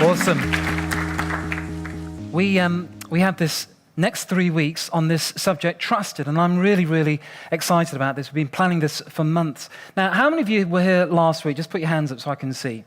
Awesome. We have this next 3 weeks on this subject, trusted, and I'm really, really excited about this. We've been planning this for months. Now, how many of you were here last week? Just put your hands up so I can see.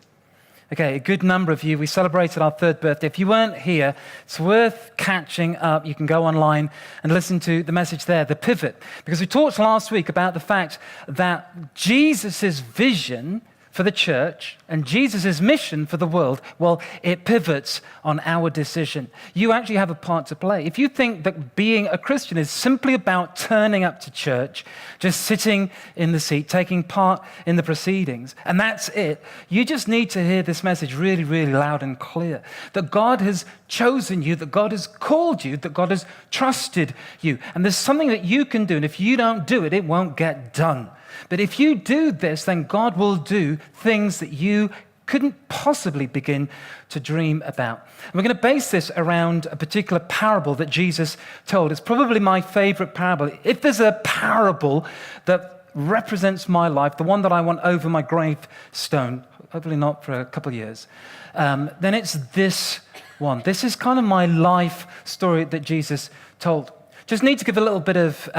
Okay, a good number of you. We celebrated our 3rd birthday. If you weren't here, it's worth catching up. You can go online and listen to the message there, The Pivot. Because we talked last week about the fact that Jesus' vision for the church and Jesus' mission for the world, well, it pivots on our decision. You actually have a part to play. If you think that being a Christian is simply about turning up to church, just sitting in the seat, taking part in the proceedings, and that's it, you just need to hear this message really, really loud and clear. That God has chosen you, that God has called you, that God has trusted you. And there's something that you can do, and if you don't do it, it won't get done. But if you do this, then God will do things that you couldn't possibly begin to dream about. And we're going to base this around a particular parable that Jesus told. It's probably my favorite parable. If there's a parable that represents my life, the one that I want over my gravestone, hopefully not for a couple of years, then it's this one. This is kind of my life story that Jesus told. Just need to give a little bit of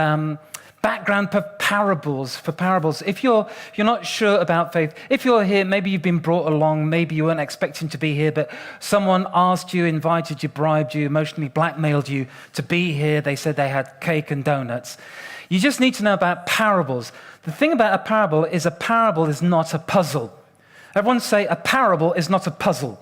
background for parables. If you're not sure about faith, if you're here, maybe you've been brought along, maybe you weren't expecting to be here, but someone asked you, invited you, bribed you, emotionally blackmailed you to be here. They said they had cake and donuts. You just need to know about parables. The thing about a parable is not a puzzle. Everyone say, a parable is not a puzzle.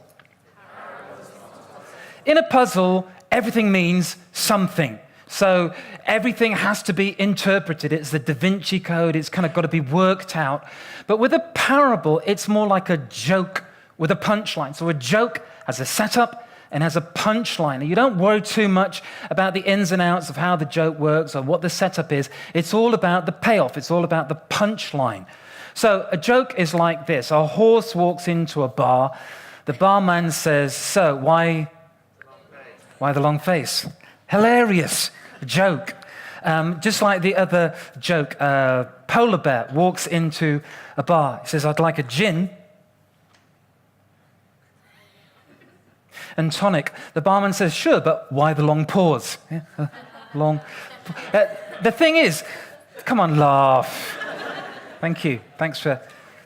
In a puzzle, everything means something. So everything has to be interpreted. It's the Da Vinci Code. It's kind of got to be worked out. But with a parable, it's more like a joke with a punchline. So a joke has a setup and has a punchline. And you don't worry too much about the ins and outs of how the joke works or what the setup is. It's all about the payoff. It's all about the punchline. So a joke is like this. A horse walks into a bar. The barman says, "So, why the long face?" Hilarious joke. Just like the other joke, polar bear walks into a bar. He says, "I'd like a gin and tonic." The barman says, "Sure, but why the long pause?" Yeah, long. The thing is, come on, laugh. Thank you. Thanks for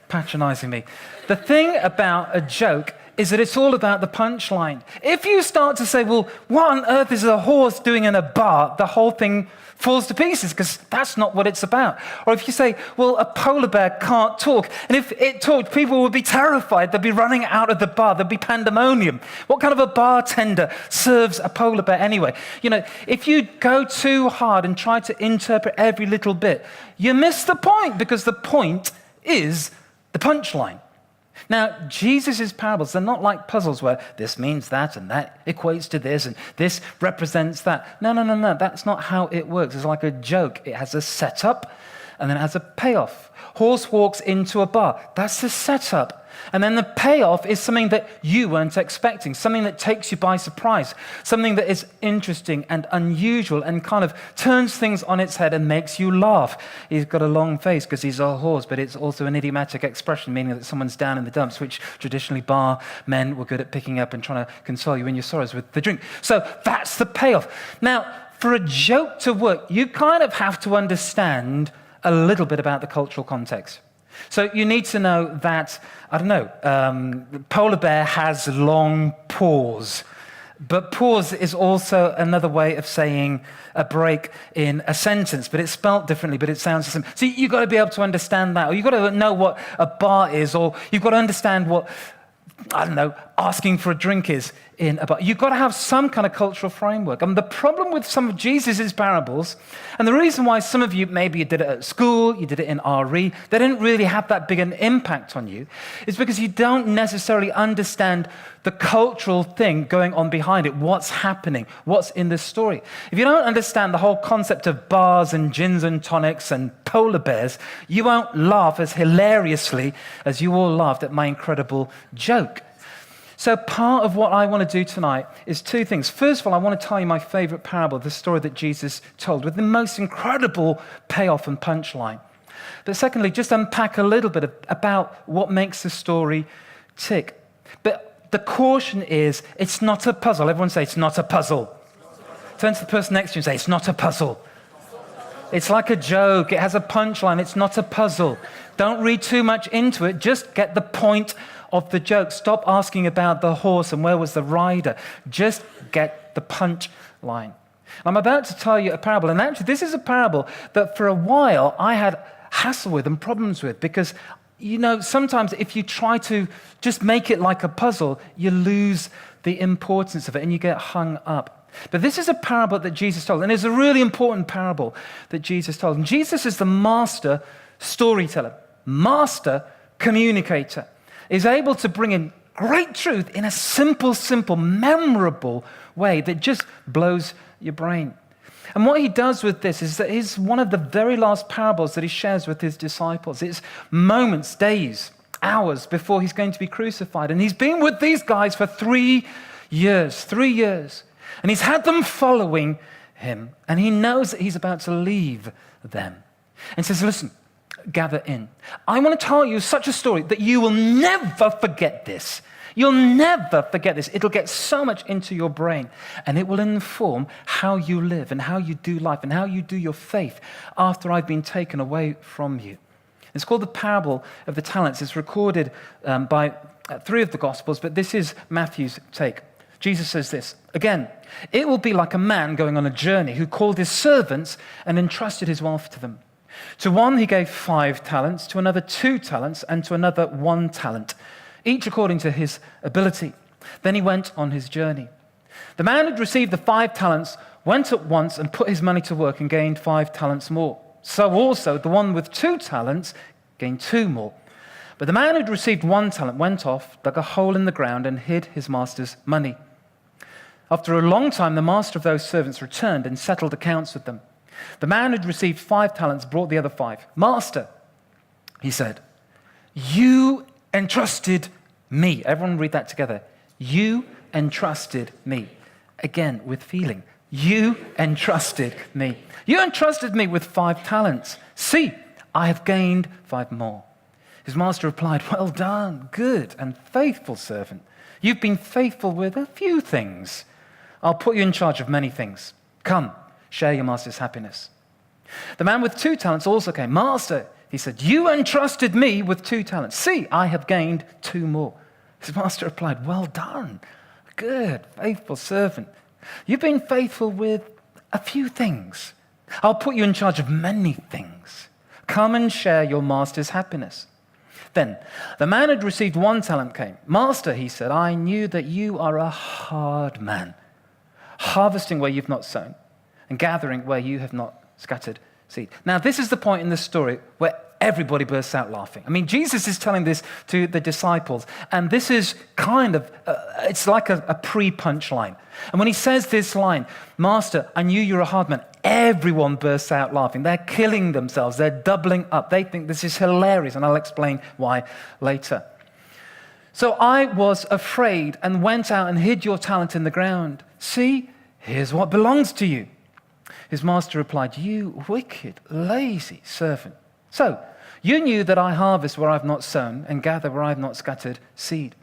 patronizing me. The thing about a joke is that it's all about the punchline. If you start to say, well, what on earth is a horse doing in a bar? The whole thing falls to pieces because that's not what it's about. Or if you say, well, a polar bear can't talk, and if it talked, people would be terrified. They'd be running out of the bar. There'd be pandemonium. What kind of a bartender serves a polar bear anyway? You know, if you go too hard and try to interpret every little bit, you miss the point because the point is the punchline. Now, Jesus' parables, they're not like puzzles where this means that and that equates to this and this represents that. No. That's not how it works. It's like a joke. It has a setup and then it has a payoff. Horse walks into a bar. That's the setup. And then the payoff is something that you weren't expecting, something that takes you by surprise, something that is interesting and unusual and kind of turns things on its head and makes you laugh. He's got a long face because he's a horse, but it's also an idiomatic expression, meaning that someone's down in the dumps, which traditionally bar men were good at picking up and trying to console you in your sorrows with the drink. So that's the payoff. Now, for a joke to work, you kind of have to understand a little bit about the cultural context. So you need to know that, polar bear has long paws. But pause is also another way of saying a break in a sentence, but it's spelt differently, but it sounds the same. So you've got to be able to understand that, or you've got to know what a bar is, or you've got to understand what, asking for a drink is in a bar. You've got to have some kind of cultural framework. And the problem with some of Jesus' parables, and the reason why some of you, maybe you did it at school, you did it in RE, they didn't really have that big an impact on you, is because you don't necessarily understand the cultural thing going on behind it, what's happening, what's in the story. If you don't understand the whole concept of bars and gins and tonics and polar bears, you won't laugh as hilariously as you all laughed at my incredible joke. So part of what I want to do tonight is two things. First of all, I want to tell you my favorite parable, the story that Jesus told, with the most incredible payoff and punchline. But secondly, just unpack a little bit about what makes the story tick. But The caution is, it's not a puzzle. Everyone say, it's not a puzzle. Turn to the person next to you and say, it's not a puzzle. It's like a joke. It has a punchline. It's not a puzzle. Don't read too much into it. Just get the point of the joke. Stop asking about the horse and where was the rider. Just get the punchline. I'm about to tell you a parable. And actually, this is a parable that for a while I had hassle with and problems with because, sometimes if you try to just make it like a puzzle, you lose the importance of it and you get hung up. But this is a parable that Jesus told, and it's a really important parable that Jesus told. And Jesus is the master storyteller, master communicator. He's able to bring in great truth in a simple, memorable way that just blows your brain. And what he does with this is that it's one of the very last parables that he shares with his disciples. It's moments, days, hours before he's going to be crucified. And he's been with these guys for 3 years. And he's had them following him. And he knows that he's about to leave them. And says, listen, gather in. I want to tell you such a story that you will never forget this. You'll never forget this. It'll get so much into your brain. And it will inform how you live and how you do life and how you do your faith after I've been taken away from you. It's called the parable of the talents. It's recorded by 3 of the Gospels, but this is Matthew's take. Jesus says this, again, it will be like a man going on a journey who called his servants and entrusted his wealth to them. To one he gave 5 talents, to another 2 talents, and to another 1 talent, each according to his ability. Then he went on his journey. The man who had received the 5 talents went at once and put his money to work and gained 5 talents more. So also the one with 2 talents gained 2 more. But the man who had received 1 talent went off, dug a hole in the ground, and hid his master's money. After a long time, the master of those servants returned and settled accounts with them. The man who had received 5 talents brought the other 5. Master, he said, you entrusted me. Everyone read that together. You entrusted me. Again, with feeling. You entrusted me. You entrusted me with 5 talents. See, I have gained 5 more. His master replied, well done, good and faithful servant. You've been faithful with a few things. I'll put you in charge of many things. Come, share your master's happiness. The man with 2 talents also came. Master, he said, you entrusted me with 2 talents. See, I have gained 2 more. His master replied, well done, good, faithful servant. You've been faithful with a few things. I'll put you in charge of many things. Come and share your master's happiness. Then the man who had received 1 talent came. Master, he said, I knew that you are a hard man, harvesting where you've not sown and gathering where you have not scattered seed. Now, this is the point in the story where everybody bursts out laughing. I mean, Jesus is telling this to the disciples, and this is kind of, it's like a pre-punchline. And when he says this line, Master, I knew you're a hard man, everyone bursts out laughing. They're killing themselves. They're doubling up. They think this is hilarious, and I'll explain why later. So I was afraid and went out and hid your talent in the ground. See, here's what belongs to you. His master replied, you wicked, lazy servant. So, you knew that I harvest where I've not sown and gather where I've not scattered seed.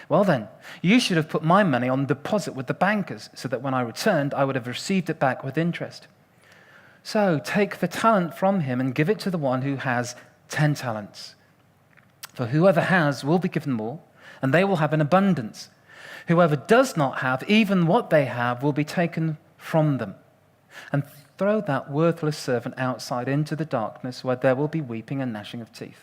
Well then, you should have put my money on deposit with the bankers so that when I returned, I would have received it back with interest. So, take the talent from him and give it to the one who has 10 talents. For whoever has will be given more, and they will have an abundance. Whoever does not have, even what they have, will be taken from them. And throw that worthless servant outside into the darkness where there will be weeping and gnashing of teeth.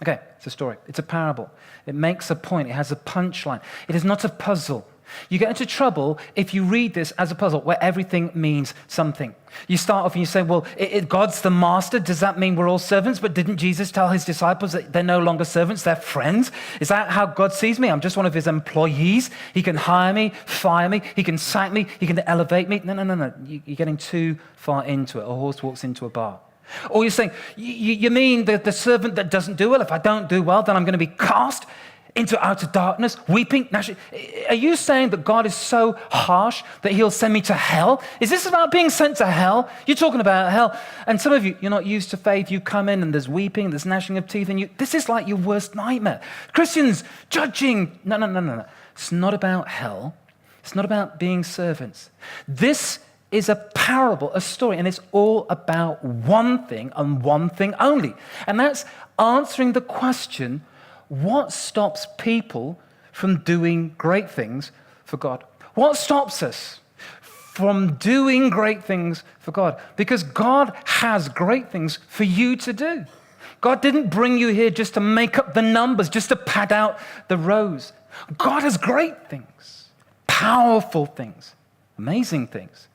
Okay, it's a story. It's a parable. It makes a point. It has a punchline. It is not a puzzle. You get into trouble if you read this as a puzzle where everything means something. You start off and you say, well, God's the master. Does that mean we're all servants? But didn't Jesus tell his disciples that they're no longer servants, they're friends? Is that how God sees me? I'm just one of his employees. He can hire me, fire me, he can sack me, he can elevate me. No. You're getting too far into it. A horse walks into a bar. Or you're saying, you mean the servant that doesn't do well? If I don't do well, then I'm going to be cast into outer darkness, weeping, gnashing. Are you saying that God is so harsh that he'll send me to hell? Is this about being sent to hell? You're talking about hell. And some of you, you're not used to faith. You come in and there's weeping, there's gnashing of teeth, and this is like your worst nightmare. Christians judging. No. It's not about hell. It's not about being servants. This is a parable, a story, and it's all about one thing and one thing only. And that's answering the question, what stops people from doing great things for God? What stops us from doing great things for God? Because God has great things for you to do. God didn't bring you here just to make up the numbers, just to pad out the rows. God has great things, powerful things, amazing things,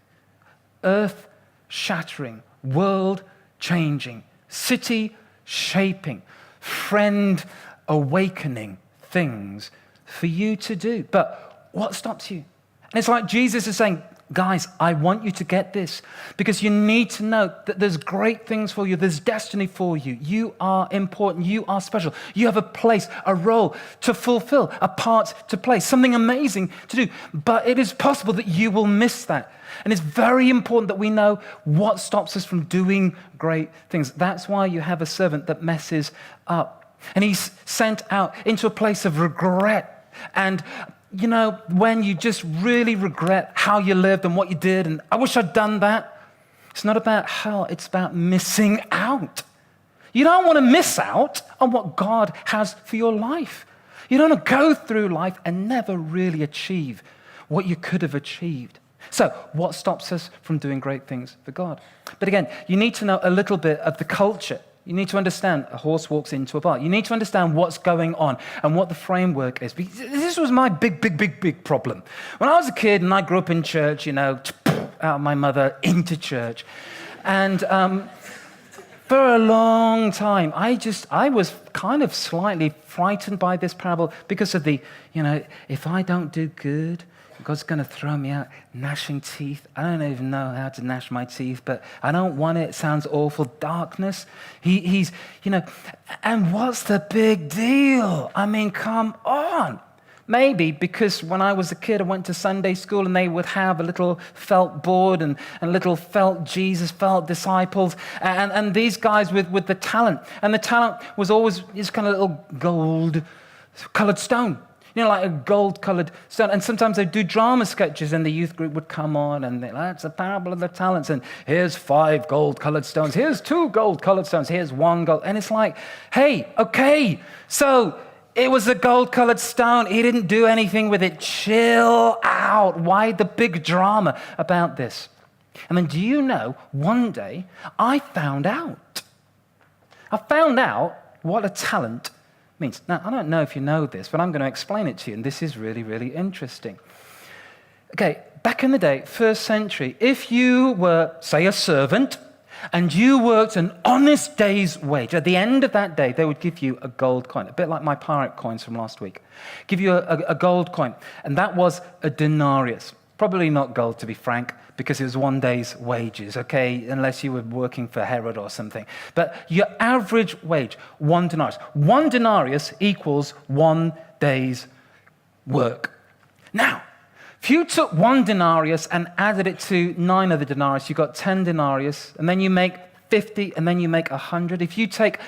earth-shattering, world-changing, city-shaping, friend-awakening things for you to do. But what stops you? And it's like Jesus is saying, guys, I want you to get this because you need to know that there's great things for you. There's destiny for you. You are important. You are special. You have a place, a role to fulfill, a part to play, something amazing to do. But it is possible that you will miss that. And it's very important that we know what stops us from doing great things. That's why you have a servant that messes up. And he's sent out into a place of regret. And you know, when you just really regret how you lived and what you did, and I wish I'd done that. It's not about hell, it's about missing out. You don't want to miss out on what God has for your life. You don't want to go through life and never really achieve what you could have achieved. So, what stops us from doing great things for God? But again, you need to know a little bit of the culture. You need to understand a horse walks into a bar. You need to understand what's going on and what the framework is. This was my big problem. When I was a kid and I grew up in church, you know, out of my mother into church. And for a long time, I was kind of slightly frightened by this parable because of the, you know, if I don't do good, God's going to throw me out, gnashing teeth. I don't even know how to gnash my teeth, but I don't want it. It sounds awful. Darkness. He's, you know, and what's the big deal? I mean, come on. Maybe because when I was a kid, I went to Sunday school and they would have a little felt board and little felt Jesus, felt disciples, and these guys with the talent. And the talent was always this kind of little gold-colored stone. You know, like a gold-colored stone. And sometimes they'd do drama sketches and the youth group would come on and they're like, it's a parable of the talents. And here's 5 gold-colored stones. Here's 2 gold-colored stones. Here's 1 gold. And it's like, hey, okay, so it was a gold-colored stone. He didn't do anything with it. Chill out. Why the big drama about this? And then do you know, one day I found out. I found out what a talent means. Now, I don't know if you know this, but I'm going to explain it to you, and this is really, really interesting. Okay, back in the day, 1st century, if you were, say, a servant, and you worked an honest day's wage, at the end of that day, they would give you a gold coin, a bit like my pirate coins from last week. Give you a gold coin, and that was a denarius. Probably not gold, to be frank, because it was 1 day's wages, okay, unless you were working for Herod or something. But your average wage, 1 denarius. 1 denarius equals 1 day's work. Now, if you took 1 denarius and added it to 9 other denarius, you got 10 denarius, and then you make 50, and then you make 100. If you take,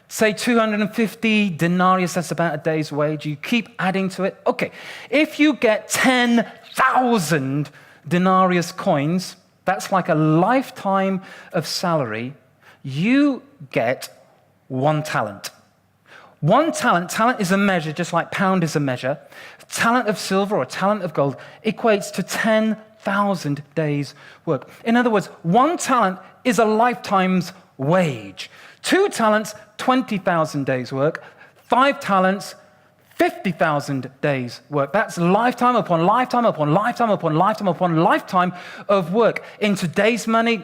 say, 250 denarius, that's about a day's wage, you keep adding to it. Okay, if you get 10,000 denarius coins, that's like a lifetime of salary, you get 1 talent. 1 talent is a measure, just like pound is a measure. Talent of silver or talent of gold equates to 10,000 days' work. In other words, 1 talent is a lifetime's wage. 2 talents, 20,000 days' work. 5 talents, 50,000 days' work. That's lifetime upon lifetime upon lifetime upon lifetime upon lifetime of work. In today's money,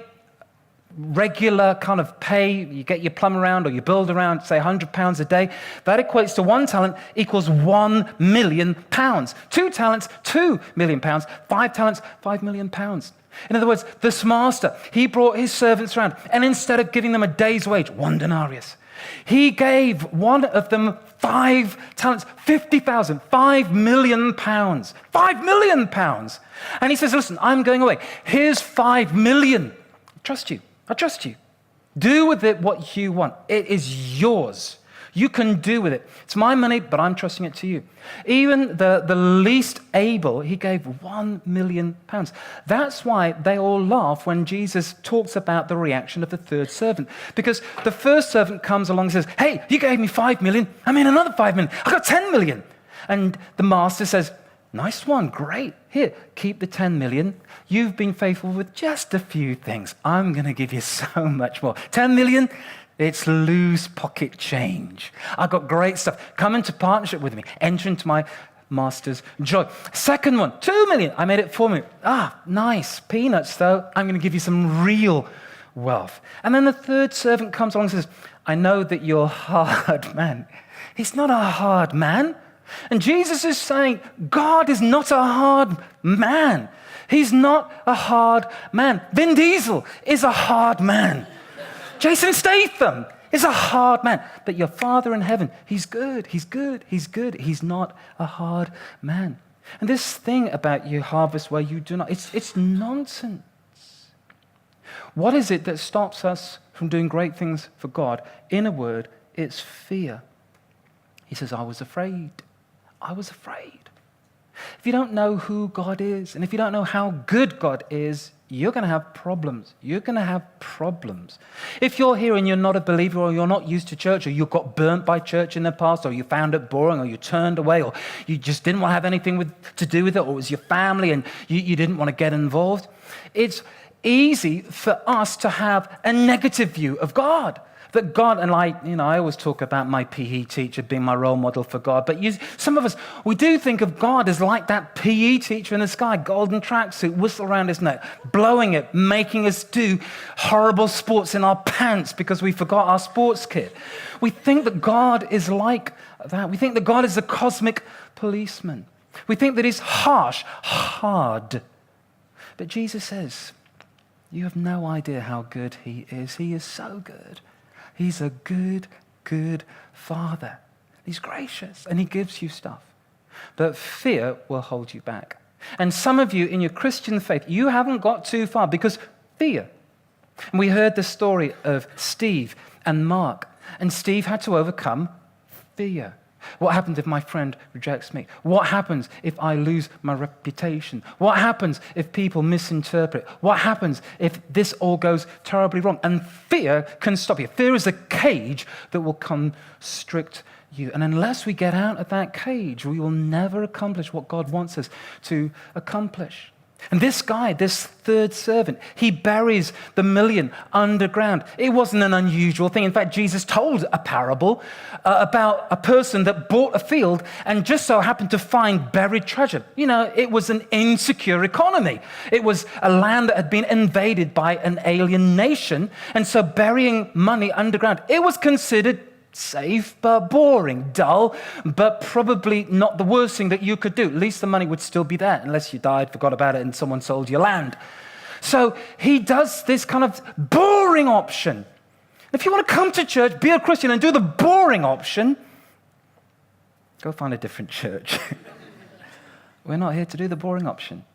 regular kind of pay, you get your plumb around or you build around, say £100 a day, that equates to 1 talent equals £1 million. 2 talents, £2 million. 5 talents, £5 million. In other words, this master, he brought his servants around, and instead of giving them a day's wage, 1 denarius, he gave one of them 5 talents, 50,000, £5 million. £5 million. And he says, listen, I'm going away. Here's 5 million. I trust you. Do with it what you want. It is yours. You can do with it. It's my money, but I'm trusting it to you. Even the least able, he gave £1 million. That's why they all laugh when Jesus talks about the reaction of the third servant. Because the first servant comes along and says, hey, you gave me 5 million. I mean, another 5 million. I got 10 million. And the master says, nice one, great. Here, keep the 10 million. You've been faithful with just a few things. I'm going to give you so much more. 10 million? It's loose pocket change. I've got great stuff. Come into partnership with me. Enter into my master's joy. Second one, 2 million. I made it 4 million. Nice. Peanuts, though. I'm going to give you some real wealth. And then the third servant comes along and says, I know that you're a hard man. He's not a hard man. And Jesus is saying, God is not a hard man. He's not a hard man. Vin Diesel is a hard man. Jason Statham is a hard man. But your Father in heaven, he's good, he's good, he's good. He's not a hard man. And this thing about you harvest where you do not, it's nonsense. What is it that stops us from doing great things for God? In a word, it's fear. He says, I was afraid. I was afraid. If you don't know who God is, and if you don't know how good God is, you're going to have problems. You're going to have problems. If you're here and you're not a believer, or you're not used to church, or you got burnt by church in the past, or you found it boring, or you turned away, or you just didn't want to have anything to do with it, or it was your family and you didn't want to get involved, it's easy for us to have a negative view of God. That God, and I always talk about my PE teacher being my role model for God, but some of us, we do think of God as like that PE teacher in the sky, golden tracksuit, whistle around his neck, blowing it, making us do horrible sports in our pants because we forgot our sports kit. We think that God is like that. We think that God is a cosmic policeman. We think that he's harsh, hard. But Jesus says, you have no idea how good he is. He is so good. He's a good, good Father. He's gracious and he gives you stuff. But fear will hold you back. And some of you in your Christian faith, you haven't got too far because fear. And we heard the story of Steve and Mark. And Steve had to overcome fear. What happens if my friend rejects me? What happens if I lose my reputation? What happens if people misinterpret? What happens if this all goes terribly wrong? And fear can stop you. Fear is a cage that will constrict you. And unless we get out of that cage, we will never accomplish what God wants us to accomplish. And this guy, this third servant, he buries the million underground. It wasn't an unusual thing. In fact, Jesus told a parable about a person that bought a field and just so happened to find buried treasure. You know, it was an insecure economy. It was a land that had been invaded by an alien nation. And so burying money underground, it was considered safe, but boring, dull, but probably not the worst thing that you could do. At least the money would still be there, unless you died, forgot about it, and someone sold your land. So he does this kind of boring option. If you want to come to church, be a Christian, and do the boring option, go find a different church. We're not here to do the boring option.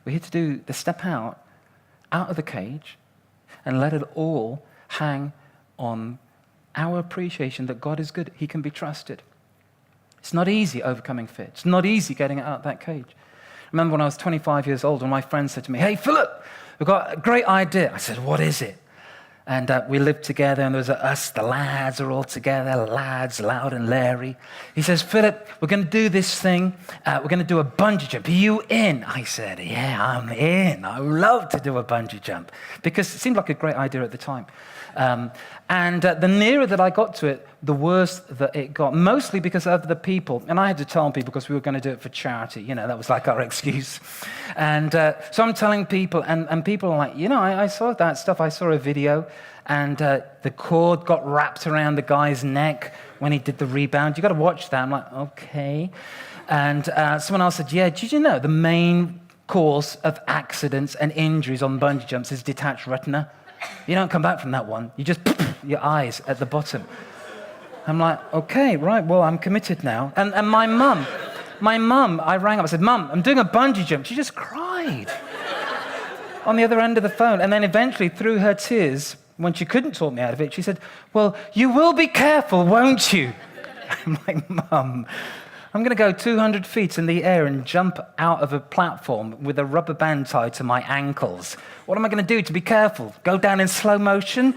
We're here to do the step out of the cage, and let it all hang on our appreciation that God is good. He can be trusted. It's not easy overcoming fear. It's not easy getting out of that cage. I remember when I was 25 years old, and my friend said to me, hey, Philip, we've got a great idea. I said, what is it? And we lived together, and there was us, the lads are all together, lads, Loud and Larry. He says, Philip, we're going to do this thing. We're going to do a bungee jump. Are you in? I said, yeah, I'm in. I would love to do a bungee jump because it seemed like a great idea at the time. And the nearer that I got to it, the worse that it got, mostly because of the people. And I had to tell people because we were going to do it for charity. You know, that was like our excuse. And so I'm telling people, and people are like, you know, I saw that stuff. I saw a video, and the cord got wrapped around the guy's neck when he did the rebound. You got to watch that. I'm like, okay. And someone else said, yeah, did you know the main cause of accidents and injuries on bungee jumps is detached retina? You don't come back from that one. You just your eyes at the bottom. I'm like, okay, right, well, I'm committed now. And my mum, I rang up, I said, Mum, I'm doing a bungee jump. She just cried on the other end of the phone. And then eventually, through her tears, When she couldn't talk me out of it, she said, well, you will be careful, won't you? I'm like, Mum, I'm going to go 200 feet in the air and jump out of a platform with a rubber band tied to my ankles. What am I going to do to be careful? Go down in slow motion?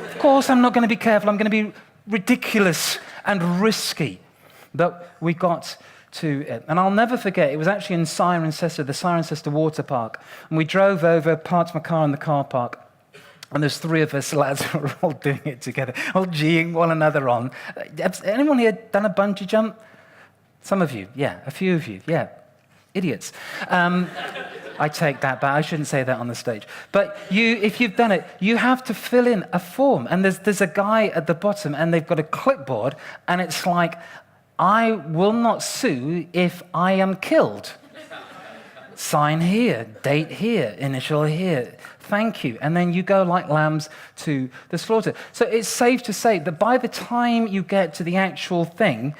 Of course I'm not going to be careful. I'm going to be ridiculous and risky. But we got to it. And I'll never forget, it was actually in Cirencester, the Cirencester water park. And we drove over, parked my car in the car park. And there's 3 of us lads who were all doing it together, all geeing one another on. Has anyone here done a bungee jump? Some of you, yeah. A few of you, yeah. Idiots. I take that back. I shouldn't say that on the stage. But if you've done it, you have to fill in a form. And there's a guy at the bottom, and they've got a clipboard, and it's like, I will not sue if I am killed. Sign here, date here, initial here. Thank you. And then you go like lambs to the slaughter. So it's safe to say that by the time you get to the actual thing,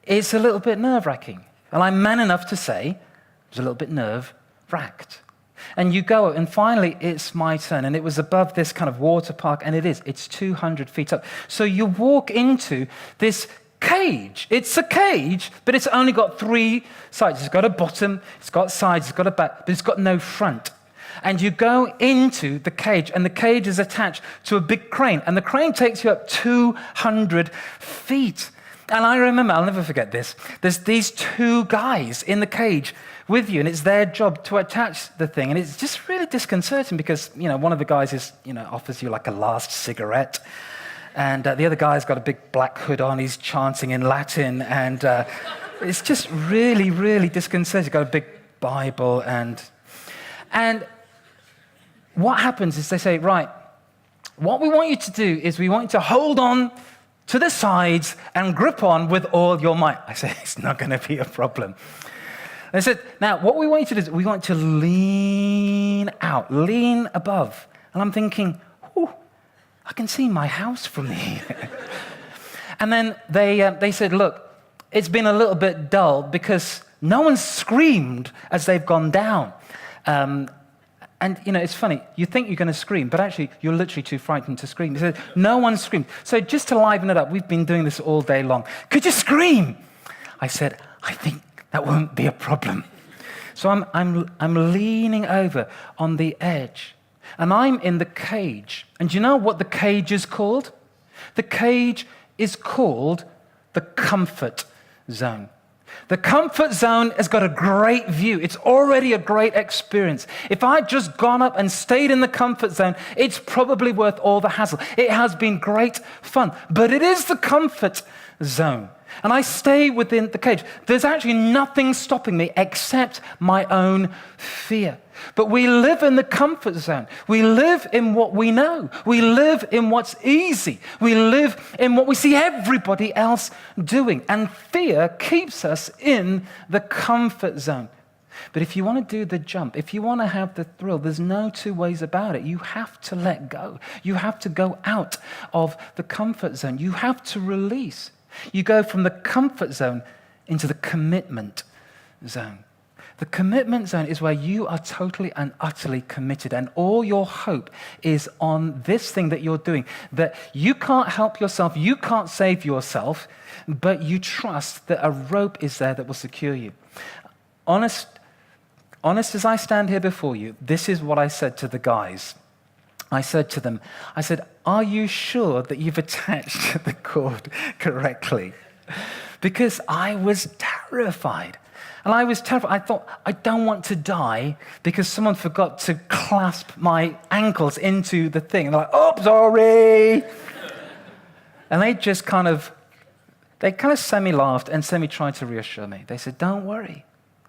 it's a little bit nerve-wracking. And I'm man enough to say, I was a little bit nerve-wracked. And you go, and finally, it's my turn. And it was above this kind of water park, and it's 200 feet up. So you walk into this cage. It's a cage, but it's only got 3 sides. It's got a bottom, it's got sides, it's got a back, but it's got no front. And you go into the cage, and the cage is attached to a big crane, and the crane takes you up 200 feet. And I remember, I'll never forget this, there's these 2 guys in the cage with you, and it's their job to attach the thing. And it's just really disconcerting because, one of the guys offers you like a last cigarette, and the other guy's got a big black hood on, he's chanting in Latin, and it's just really, really disconcerting. He's got a big Bible, and what happens is they say, right, what we want you to do is we want you to hold on to the sides and grip on with all your might. I said, it's not going to be a problem. They said, now, what we want you to do is we want you to lean out, lean above. And I'm thinking, I can see my house from here. And then they said, look, it's been a little bit dull because no one screamed as they've gone down. And, it's funny. You think you're going to scream, but actually, you're literally too frightened to scream. He said, no one screamed. So just to liven it up, we've been doing this all day long. Could you scream? I said, I think that won't be a problem. So I'm leaning over on the edge, and I'm in the cage. And do you know what the cage is called? The cage is called the comfort zone. The comfort zone has got a great view. It's already a great experience. If I'd just gone up and stayed in the comfort zone, it's probably worth all the hassle. It has been great fun, but it is the comfort zone. And I stay within the cage. There's actually nothing stopping me except my own fear. But we live in the comfort zone. We live in what we know. We live in what's easy. We live in what we see everybody else doing. And fear keeps us in the comfort zone. But if you want to do the jump, if you want to have the thrill, there's no 2 ways about it. You have to let go. You have to go out of the comfort zone. You have to release. You go from the comfort zone into the commitment zone. The commitment zone is where you are totally and utterly committed, and all your hope is on this thing that you're doing, that you can't help yourself, you can't save yourself, but you trust that a rope is there that will secure you. Honest as I stand here before you, this is what I said to the guys. I said to them, are you sure that you've attached the cord correctly? Because I was terrified. And I was terrified. I thought, I don't want to die because someone forgot to clasp my ankles into the thing. And they're like, oh, sorry. And they kind of semi-laughed and semi-tried to reassure me. They said, don't worry.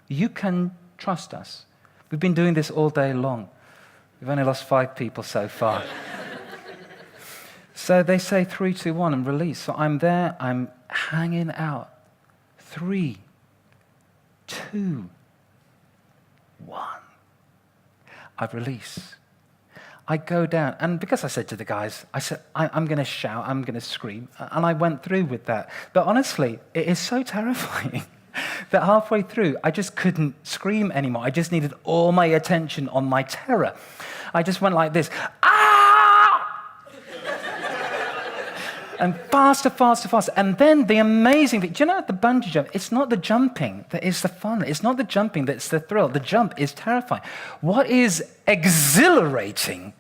You can trust us. We've been doing this all day long. We've only lost 5 people so far. So they say 3, 2, 1 and release. So I'm there, I'm hanging out. 3, 2, 1. I release. I go down. And because I said to the guys, I'm going to shout, I'm going to scream. And I went through with that. But honestly, it is so terrifying that halfway through, I just couldn't scream anymore. I just needed all my attention on my terror. I just went like this, ah! And faster, faster, faster. And then the amazing thing, do you know the bungee jump, it's not the jumping that is the fun. It's not the jumping that's the thrill. The jump is terrifying. What is exhilarating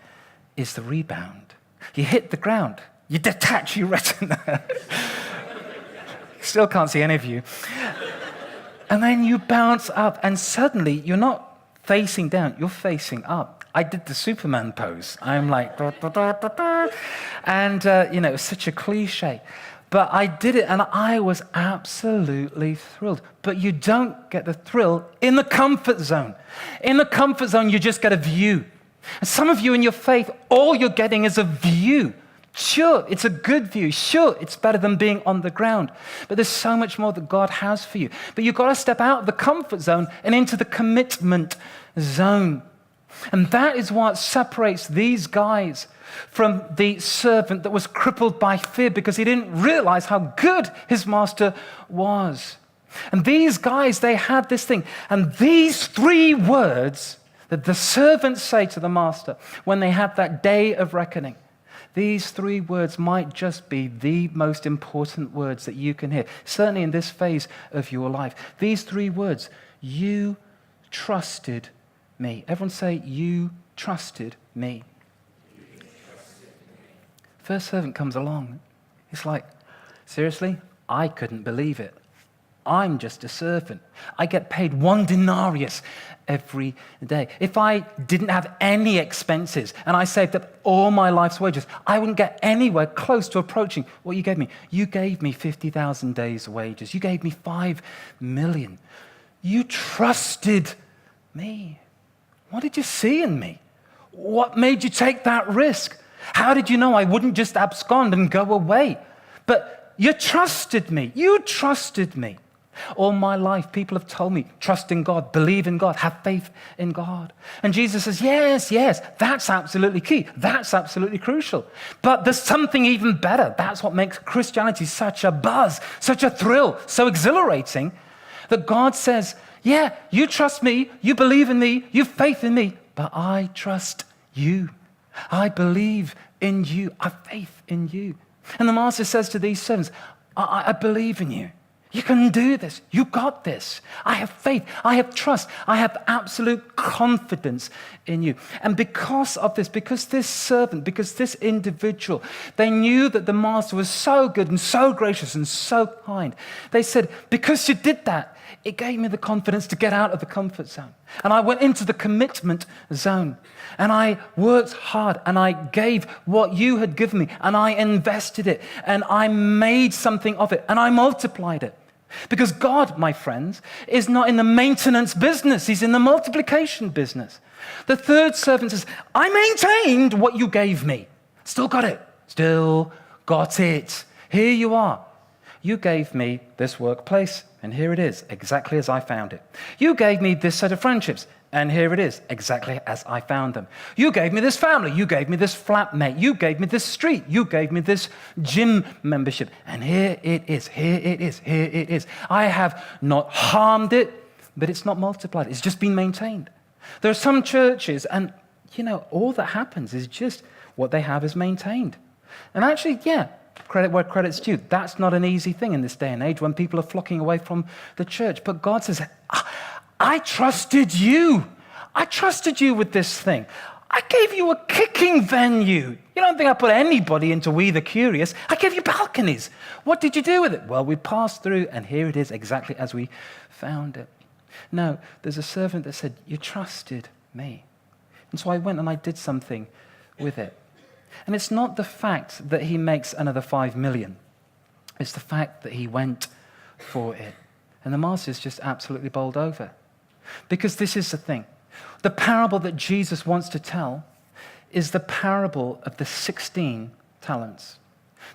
is the rebound. You hit the ground. You detach your retina. Still can't see any of you. And then you bounce up, and suddenly you're not facing down, you're facing up. I did the Superman pose. I'm like, da, da, da, da, da. And, it was such a cliche. But I did it, and I was absolutely thrilled. But you don't get the thrill in the comfort zone. In the comfort zone, you just get a view. And some of you in your faith, all you're getting is a view. Sure, it's a good view. Sure, it's better than being on the ground. But there's so much more that God has for you. But you've got to step out of the comfort zone and into the commitment zone. And that is what separates these guys from the servant that was crippled by fear because he didn't realize how good his master was. And these guys, they had this thing. And these 3 words that the servants say to the master when they have that day of reckoning, these 3 words might just be the most important words that you can hear, certainly in this phase of your life. These 3 words, you trusted me. Everyone say, you trusted me. First servant comes along. He's like, seriously? I couldn't believe it. I'm just a servant. I get paid 1 denarius every day. If I didn't have any expenses and I saved up all my life's wages, I wouldn't get anywhere close to approaching what you gave me. You gave me 50,000 days' wages. You gave me 5 million. You trusted me. What did you see in me? What made you take that risk? How did you know I wouldn't just abscond and go away? But you trusted me. You trusted me. All my life, people have told me, trust in God, believe in God, have faith in God. And Jesus says, yes, that's absolutely key. That's absolutely crucial. But there's something even better. That's what makes Christianity such a buzz, such a thrill, so exhilarating, that God says, yeah, you trust me, you believe in me, you have faith in me, but I trust you. I believe in you. I have faith in you. And the master says to these servants, I believe in you. You can do this. You got this. I have faith. I have trust. I have absolute confidence in you. And because of this, because this servant, because this individual, they knew that the master was so good and so gracious and so kind. They said, because you did that, it gave me the confidence to get out of the comfort zone. And I went into the commitment zone. And I worked hard and I gave what you had given me and I invested it and I made something of it and I multiplied it. Because God, my friends, is not in the maintenance business. He's in the multiplication business. The third servant says, I maintained what you gave me. Still got it. Still got it. Here you are. You gave me this workplace, and here it is, exactly as I found it. You gave me this set of friendships, and here it is, exactly as I found them. You gave me this family. You gave me this flatmate. You gave me this street. You gave me this gym membership. And here it is, here it is, here it is. I have not harmed it, but it's not multiplied. It's just been maintained. There are some churches, and, all that happens is just what they have is maintained. And actually, credit where credit's due. That's not an easy thing in this day and age when people are flocking away from the church. But God says, I trusted you. I trusted you with this thing. I gave you a kicking venue. You don't think I put anybody into We the Curious. I gave you balconies. What did you do with it? Well, we passed through, and here it is exactly as we found it. No, there's a servant that said, you trusted me. And so I went and I did something with it. And it's not the fact that he makes another 5 million. It's the fact that he went for it. And the master is just absolutely bowled over. Because this is the thing. The parable that Jesus wants to tell is the parable of the 16 talents.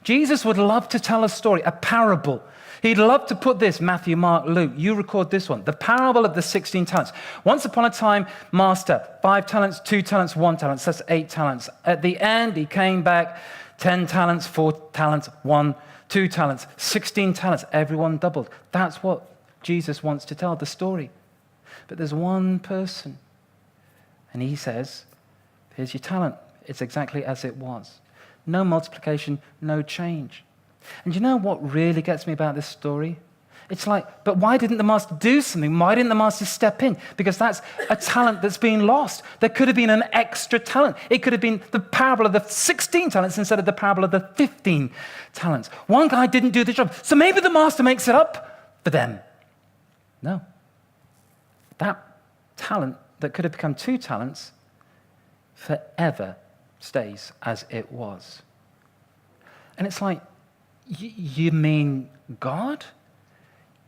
Jesus would love to tell a story, a parable. He'd love to put this, Matthew, Mark, Luke, you record this one, the parable of the 16 talents. Once upon a time, master, 5 talents, 2 talents, 1 talent, so that's 8 talents. At the end, he came back, 10 talents, 4 talents, 1, 2 talents, 16 talents, everyone doubled. That's what Jesus wants to tell, the story. But there's one person, and he says, here's your talent. It's exactly as it was. No multiplication, no change. And you know what really gets me about this story? It's like, but why didn't the master do something? Why didn't the master step in? Because that's a talent that's been lost. There could have been an extra talent. It could have been the parable of the 16 talents instead of the parable of the 15 talents. One guy didn't do the job, so maybe the master makes it up for them. No. That talent that could have become 2 talents forever stays as it was. And it's like, you mean God?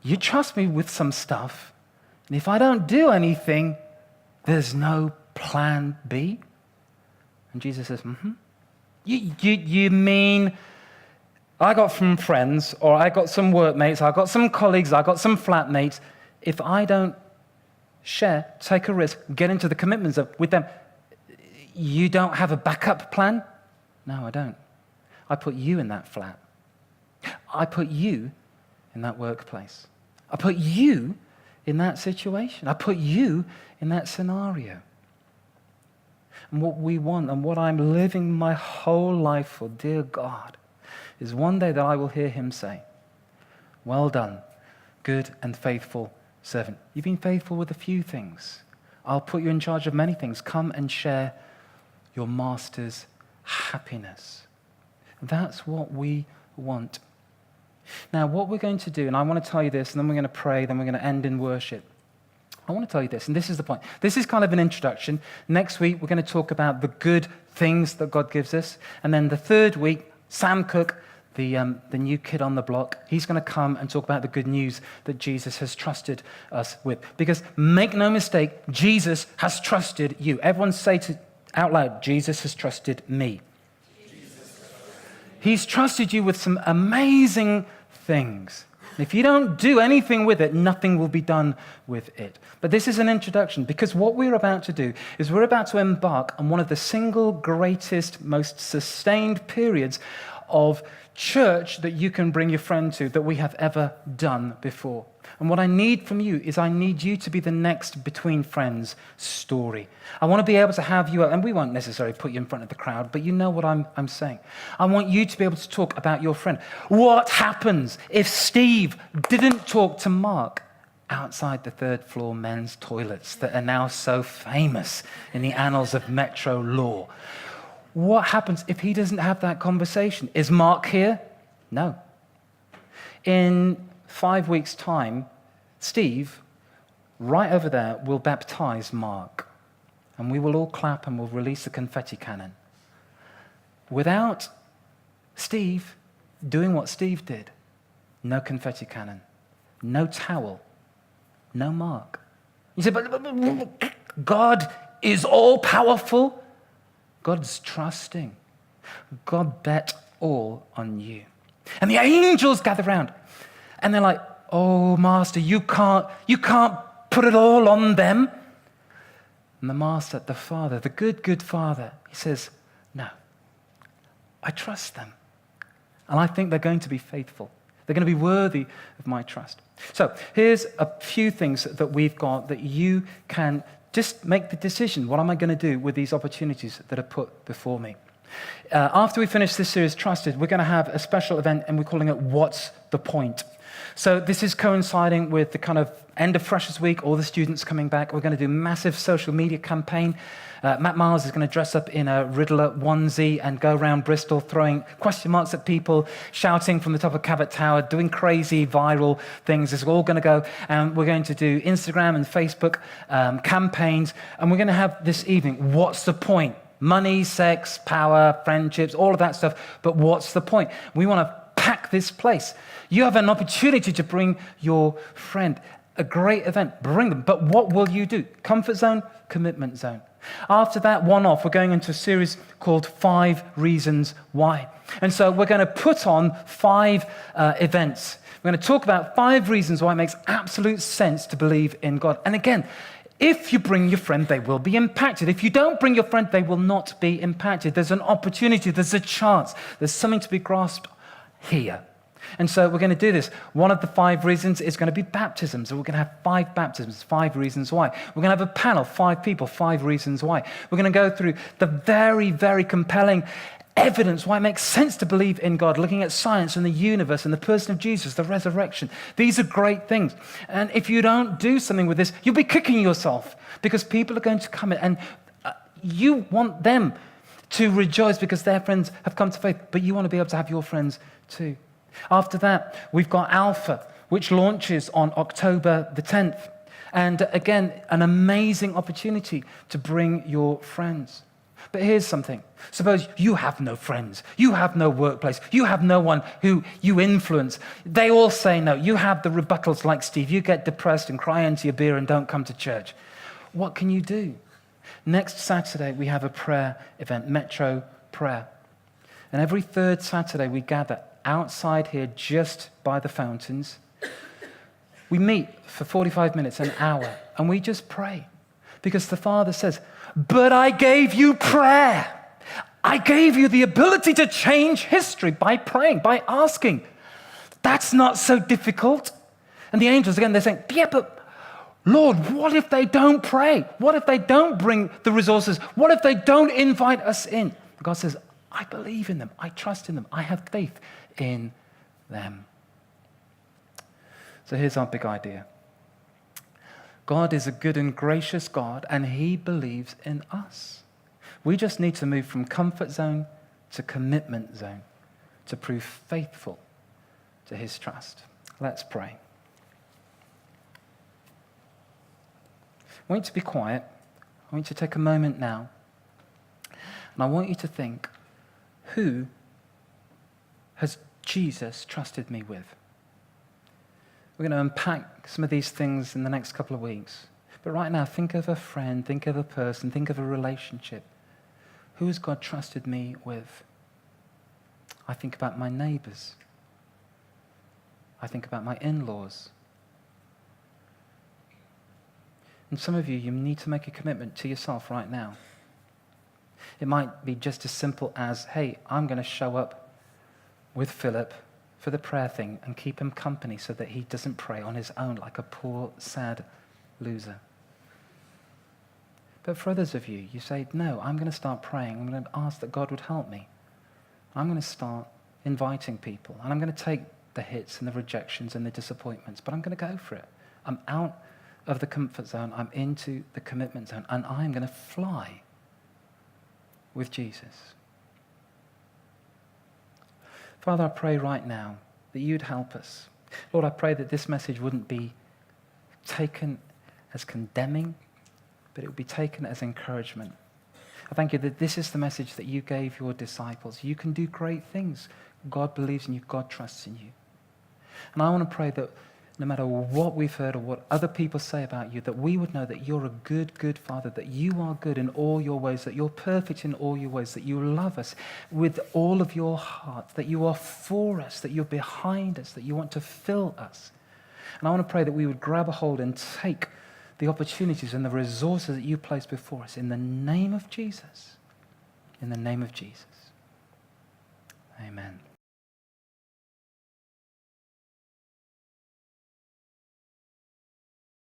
You trust me with some stuff, and if I don't do anything, there's no plan B? And Jesus says, You mean I got some friends, or I got some workmates, I got some colleagues, I got some flatmates. If I don't share, take a risk, get into the commitments with them, you don't have a backup plan? No, I don't. I put you in that flat. I put you in that workplace. I put you in that situation. I put you in that scenario. And what we want and what I'm living my whole life for, dear God, is one day that I will hear him say, well done, good and faithful servant. You've been faithful with a few things. I'll put you in charge of many things. Come and share your master's happiness. That's what we want. Now, what we're going to do, and I want to tell you this, and then we're going to pray, then we're going to end in worship. I want to tell you this, and this is the point. This is kind of an introduction. Next week, we're going to talk about the good things that God gives us. And then the third week, Sam Cook, the new kid on the block, he's going to come and talk about the good news that Jesus has trusted us with. Because make no mistake, Jesus has trusted you. Everyone say out loud, Jesus has trusted me. He's trusted you with some amazing things. If you don't do anything with it, nothing will be done with it. But this is an introduction, because what we're about to do is we're about to embark on one of the single greatest, most sustained periods of church that you can bring your friend to that we have ever done before. And what I need from you is I need you to be the next Between Friends story. I want to be able to have you, and we won't necessarily put you in front of the crowd, but you know what I'm saying. I want you to be able to talk about your friend. What happens if Steve didn't talk to Mark outside the 3rd floor men's toilets that are now so famous in the annals of Metro law? What happens if he doesn't have that conversation? Is Mark here? No. In 5 weeks' time, Steve, right over there, will baptize Mark. And we will all clap and we'll release the confetti cannon. Without Steve doing what Steve did, no confetti cannon, no towel, no Mark. You say, but God is all-powerful. God's trusting. God bet all on you. And the angels gather round. And they're like, oh, Master, you can't put it all on them. And the Master, the Father, the good Father, he says, no, I trust them. And I think they're going to be faithful. They're going to be worthy of my trust. So here's a few things that we've got that you can just make the decision. What am I going to do with these opportunities that are put before me? After we finish this series, Trusted, we're going to have a special event, and we're calling it What's the Point? So this is coinciding with the kind of end of Freshers Week, all the students coming back. We're going to do a massive social media campaign. Matt Miles is going to dress up in a Riddler onesie and go around Bristol throwing question marks at people, shouting from the top of Cabot Tower, doing crazy viral things. It's all going to go. And we're going to do Instagram and Facebook campaigns. And we're going to have this evening, what's the point? Money, sex, power, friendships, all of that stuff. But what's the point? We want to pack this place. You have an opportunity to bring your friend. A great event, bring them. But what will you do? Comfort zone, commitment zone. After that one-off, we're going into a series called 5 Reasons Why. And so we're going to put on 5 events. We're going to talk about 5 reasons why it makes absolute sense to believe in God. And again, if you bring your friend, they will be impacted. If you don't bring your friend, they will not be impacted. There's an opportunity, there's a chance, there's something to be grasped here. And so we're going to do this. One of the 5 reasons is going to be baptism. So we're going to have 5 baptisms, 5 reasons why. We're going to have a panel, 5 people, 5 reasons why. We're going to go through the very, very compelling evidence why it makes sense to believe in God, looking at science and the universe and the person of Jesus, the resurrection. These are great things. And if you don't do something with this, you'll be kicking yourself because people are going to come in and you want them to rejoice because their friends have come to faith, but you want to be able to have your friends too. After that, we've got Alpha, which launches on October the 10th. And again, an amazing opportunity to bring your friends. But here's something. Suppose you have no friends. You have no workplace. You have no one who you influence. They all say no. You have the rebuttals like Steve. You get depressed and cry into your beer and don't come to church. What can you do? Next Saturday, we have a prayer event, Metro Prayer. And every third Saturday, we gather outside here just by the fountains. We meet for 45 minutes, an hour, and we just pray. Because the Father says, but I gave you prayer. I gave you the ability to change history by praying, by asking. That's not so difficult. And the angels, again, they're saying, yeah, but Lord, what if they don't pray? What if they don't bring the resources? What if they don't invite us in? God says, I believe in them. I trust in them. I have faith in them. So here's our big idea. God is a good and gracious God, and he believes in us. We just need to move from comfort zone to commitment zone to prove faithful to his trust. Let's pray. I want you to be quiet. I want you to take a moment now. And I want you to think, who has Jesus trusted me with? We're going to unpack some of these things in the next couple of weeks. But right now, think of a friend, think of a person, think of a relationship. Who has God trusted me with? I think about my neighbors. I think about my in-laws. And some of you, you need to make a commitment to yourself right now. It might be just as simple as, hey, I'm going to show up with Philip for the prayer thing and keep him company so that he doesn't pray on his own like a poor, sad loser. But for others of you, you say, no, I'm going to start praying. I'm going to ask that God would help me. I'm going to start inviting people. And I'm going to take the hits and the rejections and the disappointments, but I'm going to go for it. I'm out of the comfort zone. I'm into the commitment zone. And I'm going to fly with Jesus. Father, I pray right now that you'd help us. Lord, I pray that this message wouldn't be taken as condemning, but it would be taken as encouragement. I thank you that this is the message that you gave your disciples. You can do great things. God believes in you. God trusts in you. And I want to pray that no matter what we've heard or what other people say about you, that we would know that you're a good, good Father, that you are good in all your ways, that you're perfect in all your ways, that you love us with all of your heart, that you are for us, that you're behind us, that you want to fill us. And I want to pray that we would grab a hold and take the opportunities and the resources that you place before us in the name of Jesus. In the name of Jesus. Amen.